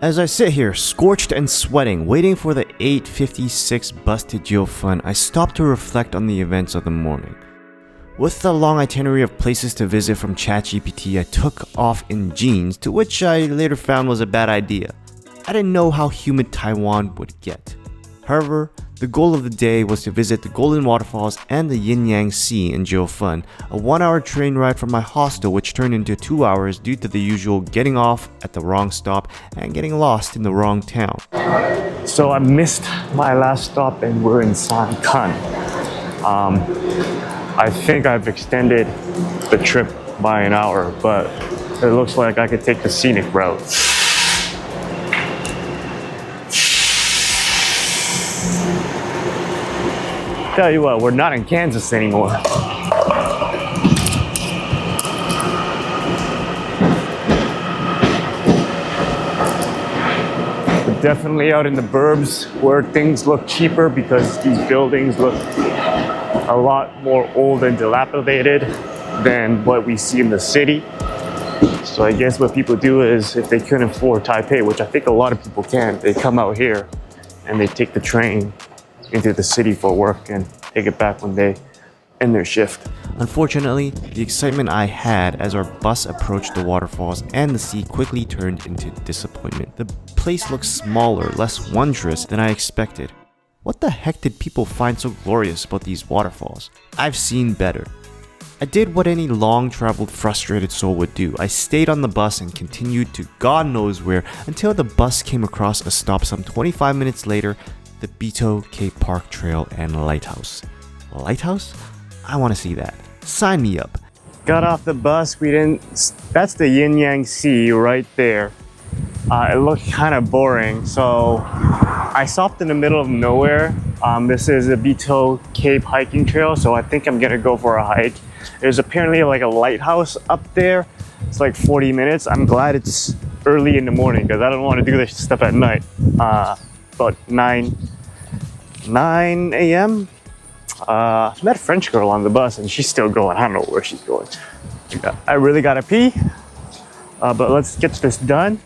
As I sit here, scorched and sweating, waiting for the 8:56 bus to Jiufen, I stop to reflect on the events of the morning. With the long itinerary of places to visit from ChatGPT, I took off in jeans, to which I later found was a bad idea. I didn't know how humid Taiwan would get. However, the goal of the day was to visit the Golden Waterfalls and the Yin Yang Sea in Jiufen, a 1-hour train ride from my hostel which turned into 2 hours due to the usual getting off at the wrong stop and getting lost in the wrong town. So I missed my last stop and we're in Sankan. I think I've extended the trip by an hour, but it looks like I could take the scenic route. Tell you what, we're not in Kansas anymore. We're definitely out in the burbs where things look cheaper because these buildings look a lot more old and dilapidated than what we see in the city. So I guess what people do is if they couldn't afford Taipei, which I think a lot of people can, they come out here and they take the train into the city for work and take it back when they end their shift. Unfortunately, the excitement I had as our bus approached the waterfalls and the sea quickly turned into disappointment. The place looked smaller, less wondrous than I expected. What the heck did people find so glorious about these waterfalls? I've seen better. I did what any long-traveled frustrated soul would do. I stayed on the bus and continued to God knows where until the bus came across a stop some 25 minutes later, the Bitou Cape Park Trail and Lighthouse. Lighthouse? I want to see that. Sign me up. Got off the bus, that's the Yin Yang Sea right there. It looked kind of boring, so I stopped in the middle of nowhere. This is a Bitou Cape hiking trail, so I think I'm gonna go for a hike. There's apparently like a lighthouse up there. It's like 40 minutes. I'm glad it's early in the morning because I don't want to do this stuff at night. About 9 a.m. I met a French girl on the bus and she's still going. I don't know where she's going. I really gotta pee, but let's get this done.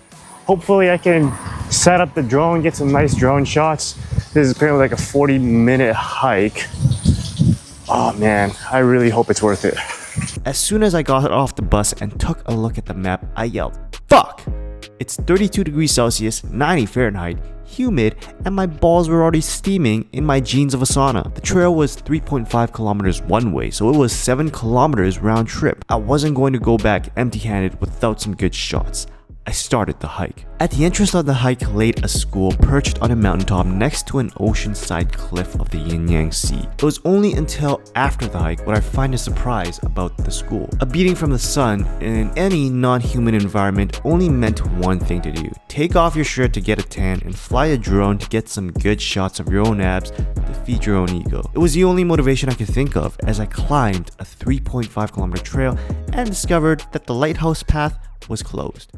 Hopefully I can set up the drone, get some nice drone shots. This is apparently like a 40-minute hike. Oh man, I really hope it's worth it. As soon as I got off the bus and took a look at the map, I yelled, "Fuck!" It's 32 degrees Celsius, 90 Fahrenheit, humid, and my balls were already steaming in my jeans of a sauna. The trail was 3.5 kilometers one way, so it was 7 kilometers round trip. I wasn't going to go back empty-handed without some good shots. I started the hike. At the entrance of the hike laid a school perched on a mountaintop next to an oceanside cliff of the Yin Yang Sea. It was only until after the hike would I find a surprise about the school. A beating from the sun in any non-human environment only meant one thing to do. Take off your shirt to get a tan and fly a drone to get some good shots of your own abs to feed your own ego. It was the only motivation I could think of as I climbed a 3.5 kilometer trail and discovered that the lighthouse path was closed.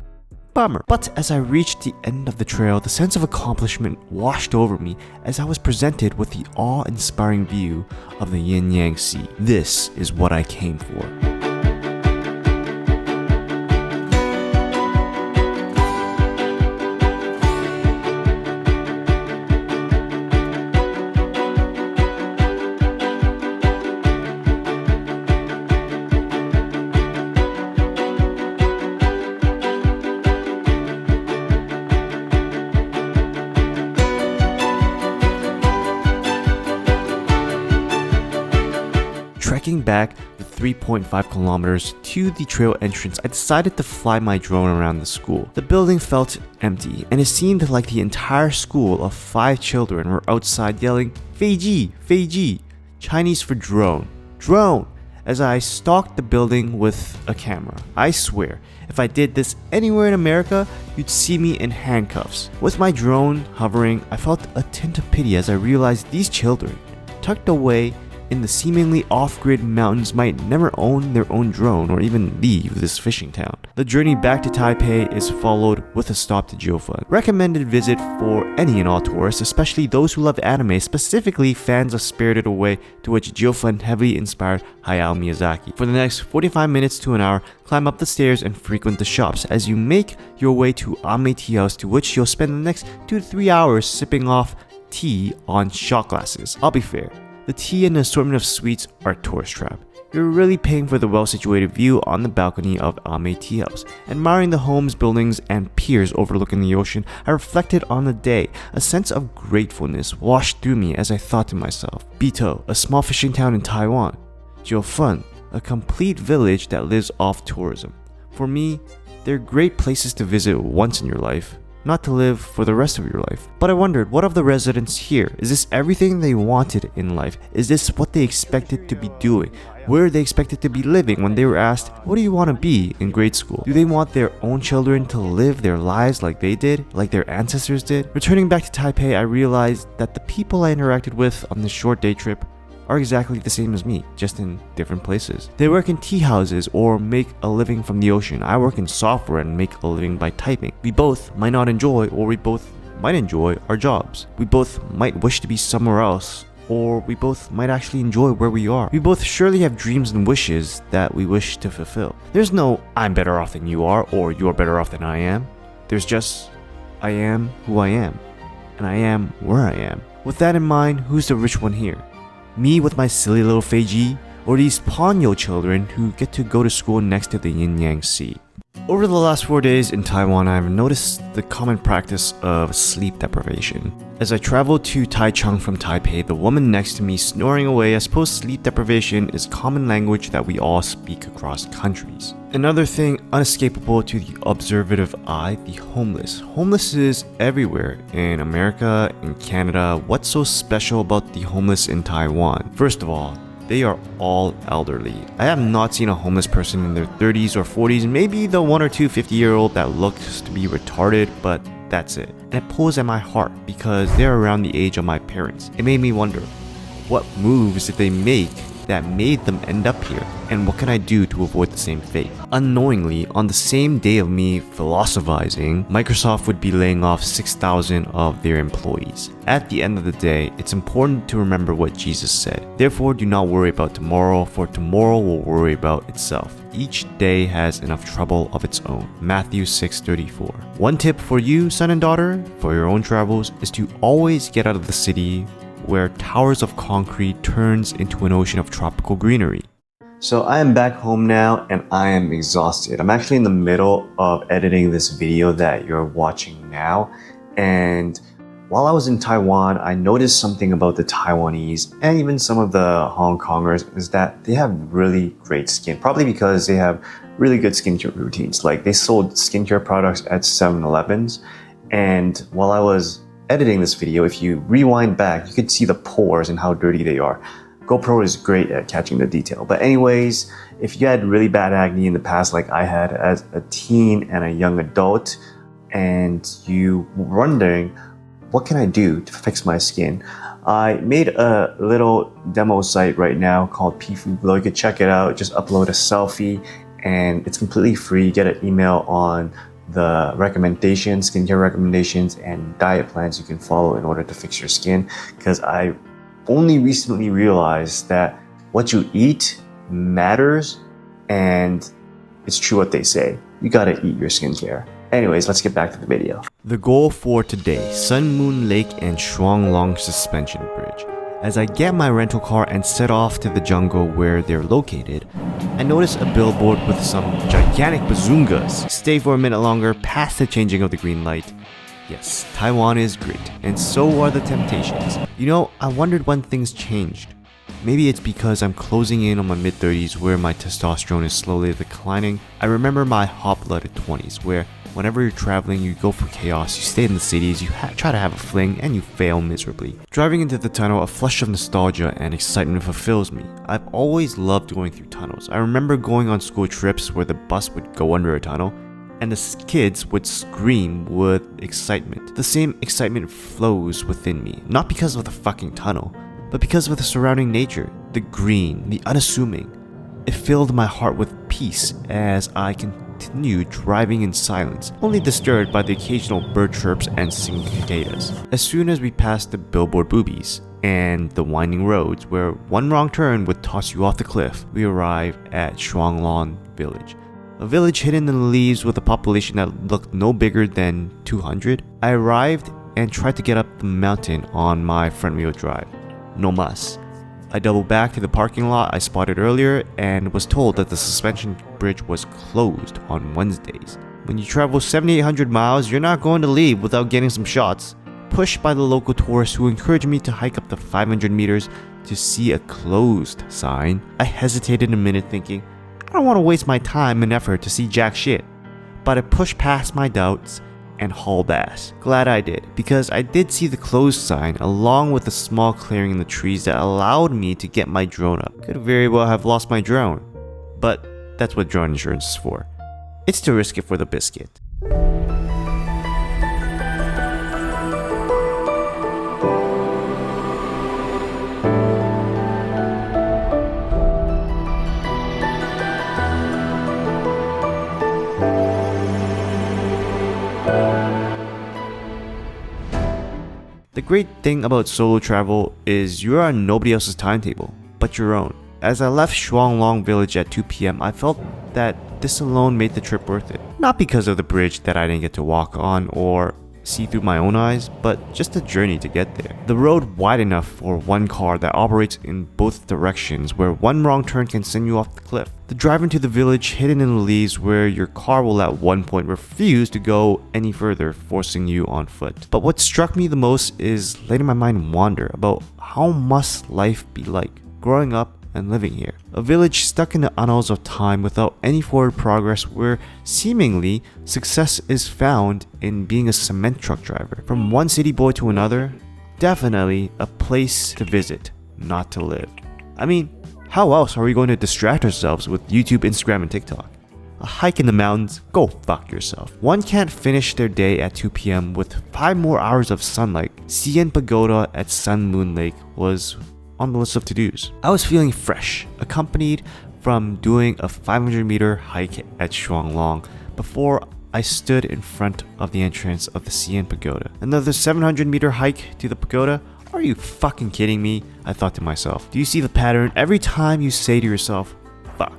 Bummer. But as I reached the end of the trail, the sense of accomplishment washed over me as I was presented with the awe-inspiring view of the Yin Yang Sea. This is what I came for. Trekking back the 3.5 kilometers to the trail entrance, I decided to fly my drone around the school. The building felt empty, and it seemed like the entire school of 5 children were outside yelling, "Feiji, Feiji," Chinese for drone, drone, as I stalked the building with a camera. I swear, if I did this anywhere in America, you'd see me in handcuffs. With my drone hovering, I felt a tint of pity as I realized these children, tucked away in the seemingly off-grid mountains might never own their own drone or even leave this fishing town. The journey back to Taipei is followed with a stop to Jiufen. Recommended visit for any and all tourists, especially those who love anime, specifically fans of Spirited Away, to which Jiufen heavily inspired Hayao Miyazaki. For the next 45 minutes to an hour, climb up the stairs and frequent the shops as you make your way to Ame Tea House, to which you'll spend the next 2 to 3 hours sipping off tea on shot glasses. I'll be fair, the tea and the assortment of sweets are a tourist trap. You're really paying for the well-situated view on the balcony of Ame Tea House. Admiring the homes, buildings, and piers overlooking the ocean, I reflected on the day. A sense of gratefulness washed through me as I thought to myself, Bitou, a small fishing town in Taiwan. Jiufen, a complete village that lives off tourism. For me, they're great places to visit once in your life, not to live for the rest of your life. But I wondered, what of the residents here? Is this everything they wanted in life? Is this what they expected to be doing? Where they expected to be living when they were asked, what do you want to be in grade school? Do they want their own children to live their lives like they did, like their ancestors did? Returning back to Taipei, I realized that the people I interacted with on this short day trip are exactly the same as me, just in different places. They work in tea houses or make a living from the ocean. I work in software and make a living by typing. We both might not enjoy, or we both might enjoy, our jobs. We both might wish to be somewhere else, or we both might actually enjoy where we are. We both surely have dreams and wishes that we wish to fulfill. There's no I'm better off than you are, or you're better off than I am. There's just I am who I am, and I am where I am. With that in mind, who's the rich one here? Me with my silly little Feiji, or these Ponyo children who get to go to school next to the Yin-Yang Sea? Over the last 4 days in Taiwan, I've noticed the common practice of sleep deprivation. As I traveled to Taichung from Taipei, the woman next to me snoring away. I suppose sleep deprivation is common language that we all speak across countries. Another thing unescapable to the observative eye, the homeless. Homeless is everywhere in America, in Canada. What's so special about the homeless in Taiwan? First of all, they are all elderly. I have not seen a homeless person in their 30s or 40s, maybe the 1 or 2 50-year-old that looks to be retarded, but that's it. And it pulls at my heart because they're around the age of my parents. It made me wonder, what moves did they make that made them end up here, and what can I do to avoid the same fate? Unknowingly, on the same day of me philosophizing, Microsoft would be laying off 6,000 of their employees. At the end of the day, it's important to remember what Jesus said. Therefore, do not worry about tomorrow, for tomorrow will worry about itself. Each day has enough trouble of its own. Matthew 6:34. One tip for you, son and daughter, for your own travels, is to always get out of the city where towers of concrete turns into an ocean of tropical greenery. So I am back home now and I am exhausted. I'm actually in the middle of editing this video that you're watching now. And while I was in Taiwan, I noticed something about the Taiwanese and even some of the Hong Kongers is that they have really great skin. Probably because they have really good skincare routines. Like they sold skincare products at 7-Elevens. And while I was editing this video, if you rewind back, you could see the pores and how dirty they are. GoPro is great at catching the detail. But anyways, if you had really bad acne in the past like I had as a teen and a young adult, and you were wondering, what can I do to fix my skin? I made a little demo site right now called TFUEL. You could check it out, just upload a selfie and it's completely free. You get an email on the recommendations, skincare recommendations, and diet plans you can follow in order to fix your skin. Because I only recently realized that what you eat matters, and it's true what they say. You gotta eat your skincare. Anyways, let's get back to the video. The goal for today, Sun Moon Lake and Shuanglong Suspension Bridge. As I get my rental car and set off to the jungle where they're located, I notice a billboard with some gigantic bazungas. Stay for a minute longer past the changing of the green light. Yes, Taiwan is great, and so are the temptations. You know, I wondered when things changed. Maybe it's because I'm closing in on my mid-30s where my testosterone is slowly declining. I remember my hot-blooded 20s where whenever you're traveling, you go for chaos, you stay in the cities, you try to have a fling, and you fail miserably. Driving into the tunnel, a flush of nostalgia and excitement fulfills me. I've always loved going through tunnels. I remember going on school trips where the bus would go under a tunnel, and the kids would scream with excitement. The same excitement flows within me, not because of the fucking tunnel, but because of the surrounding nature. the green, the unassuming. It filled my heart with peace as I continued driving in silence, only disturbed by the occasional bird chirps and singing cicadas. As soon as we passed the billboard boobies and the winding roads where one wrong turn would toss you off the cliff, we arrived at Shuanglong Village. A village hidden in the leaves with a population that looked no bigger than 200. I arrived and tried to get up the mountain on my front-wheel drive. No mas. I doubled back to the parking lot I spotted earlier and was told that the suspension bridge was closed on Wednesdays. When you travel 7,800 miles, you're not going to leave without getting some shots. Pushed by the local tourists who encouraged me to hike up the 500 meters to see a closed sign, I hesitated a minute thinking, I don't want to waste my time and effort to see jack shit. But I pushed past my doubts and hauled ass. Glad I did, because I did see the closed sign along with a small clearing in the trees that allowed me to get my drone up. Could very well have lost my drone, but that's what drone insurance is for. It's to risk it for the biscuit. The great thing about solo travel is you're on nobody else's timetable, but your own. As I left Shuanglong Village at 2 p.m, I felt that this alone made the trip worth it. Not because of the bridge that I didn't get to walk on or see through my own eyes, but just the journey to get there. The road wide enough for one car that operates in both directions where one wrong turn can send you off the cliff. The drive into the village hidden in the leaves where your car will at one point refuse to go any further, forcing you on foot. But what struck me the most is letting my mind wander about how must life be like growing up and living here. A village stuck in the annals of time without any forward progress where seemingly success is found in being a cement truck driver. From one city boy to another, definitely a place to visit, not to live. I mean, how else are we going to distract ourselves with YouTube, Instagram, and TikTok? A hike in the mountains? Go fuck yourself. One can't finish their day at 2 p.m. with 5 more hours of sunlight. Sian Pagoda at Sun Moon Lake was on the list of to-dos. I was feeling fresh, accompanied from doing a 500-meter hike at Shuanglong before I stood in front of the entrance of the Sian Pagoda. Another 700-meter hike to the pagoda? Are you fucking kidding me? I thought to myself. Do you see the pattern? Every time you say to yourself, fuck,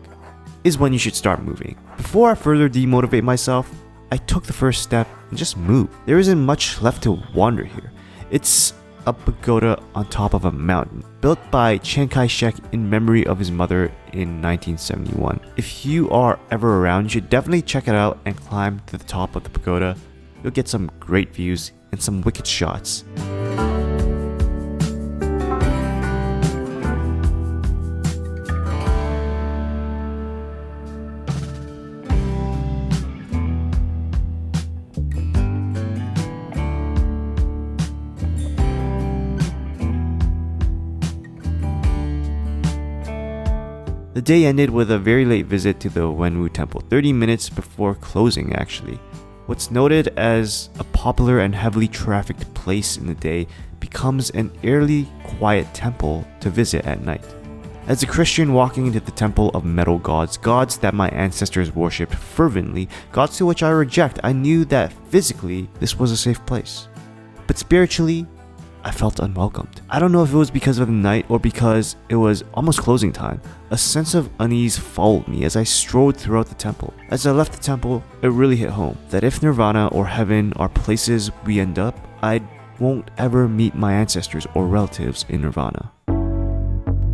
is when you should start moving. Before I further demotivate myself, I took the first step and just moved. There isn't much left to wander here. It's a pagoda on top of a mountain, built by Chiang Kai-shek in memory of his mother in 1971. If you are ever around, you should definitely check it out and climb to the top of the pagoda. You'll get some great views and some wicked shots. The day ended with a very late visit to the Wenwu Temple, 30 minutes before closing actually. What's noted as a popular and heavily trafficked place in the day becomes an eerily quiet temple to visit at night. As a Christian walking into the temple of metal gods, gods that my ancestors worshipped fervently, gods to which I reject, I knew that physically this was a safe place. But spiritually, I felt unwelcomed. I don't know if it was because of the night or because it was almost closing time. A sense of unease followed me as I strode throughout the temple. As I left the temple, it really hit home that if nirvana or heaven are places we end up, I won't ever meet my ancestors or relatives in nirvana.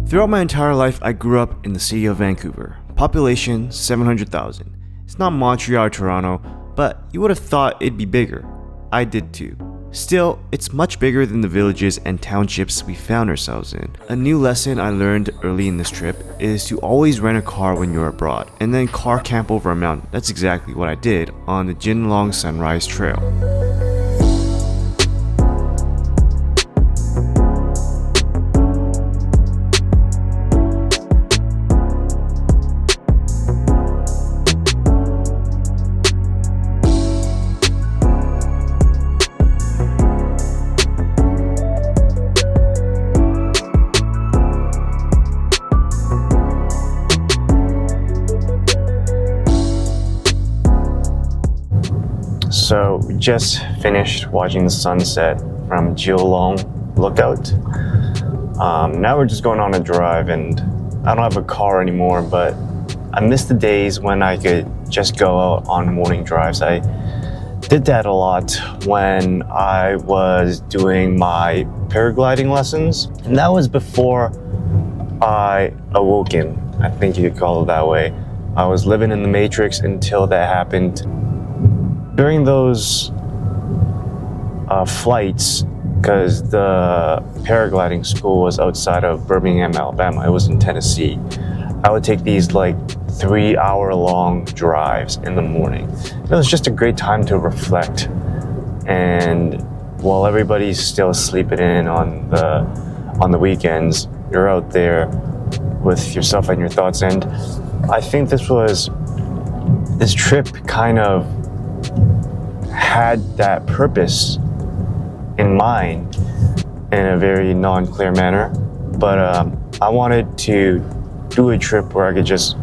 Throughout my entire life, I grew up in the city of Vancouver. Population 700,000. It's not Montreal or Toronto, but you would have thought it'd be bigger. I did too. Still, it's much bigger than the villages and townships we found ourselves in. A new lesson I learned early in this trip is to always rent a car when you're abroad, and then car camp over a mountain. That's exactly what I did on the Jinlong Sunrise Trail. So we just finished watching the sunset from Jiufen Lookout. Now we're just going on a drive, and I don't have a car anymore, but I miss the days when I could just go out on morning drives. I did that a lot when I was doing my paragliding lessons, and that was before I awoken. I think you could call it that way. I was living in the Matrix until that happened. During those flights, because the paragliding school was outside of Birmingham, Alabama, it was in Tennessee, I would take these like 3-hour-long drives in the morning. It was just a great time to reflect, and while everybody's still sleeping in on the weekends, you're out there with yourself and your thoughts. And I think this trip kind of had that purpose in mind in a very non-clear manner, but I wanted to do a trip where I could just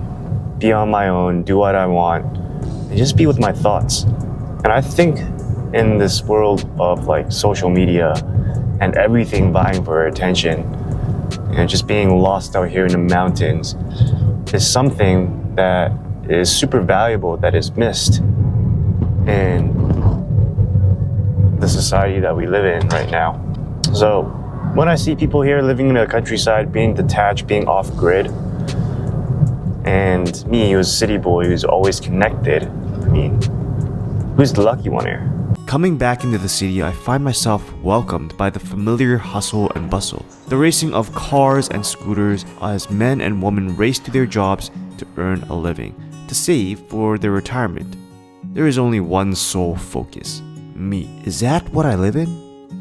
be on my own, do what I want, and just be with my thoughts. And I think in this world of like social media and everything vying for our attention, and just being lost out here in the mountains is something that is super valuable, that is missed in the society that we live in right now. So when I see people here living in the countryside, being detached, being off grid, and me, who's a city boy who's always connected, I mean, who's the lucky one here? Coming back into the city, I find myself welcomed by the familiar hustle and bustle. The racing of cars and scooters as men and women race to their jobs to earn a living, to save for their retirement. There is only one sole focus: me. Is that what I live in?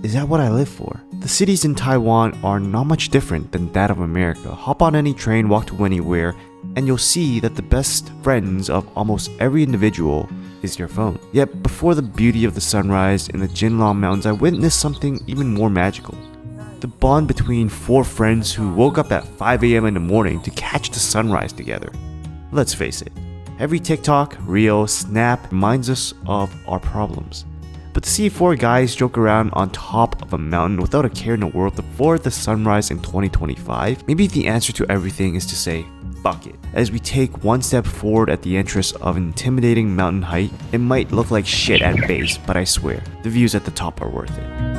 Is that what I live for? The cities in Taiwan are not much different than that of America. Hop on any train, walk to anywhere, and you'll see that the best friends of almost every individual is your phone. Yet before the beauty of the sunrise in the Jinlong Mountains, I witnessed something even more magical. The bond between 4 friends who woke up at 5 a.m. in the morning to catch the sunrise together. Let's face it, every TikTok, Reel, Snap reminds us of our problems. But to see 4 guys joke around on top of a mountain without a care in the world before the sunrise in 2025, maybe the answer to everything is to say, fuck it. As we take one step forward at the entrance of an intimidating mountain height, it might look like shit at base, but I swear, the views at the top are worth it.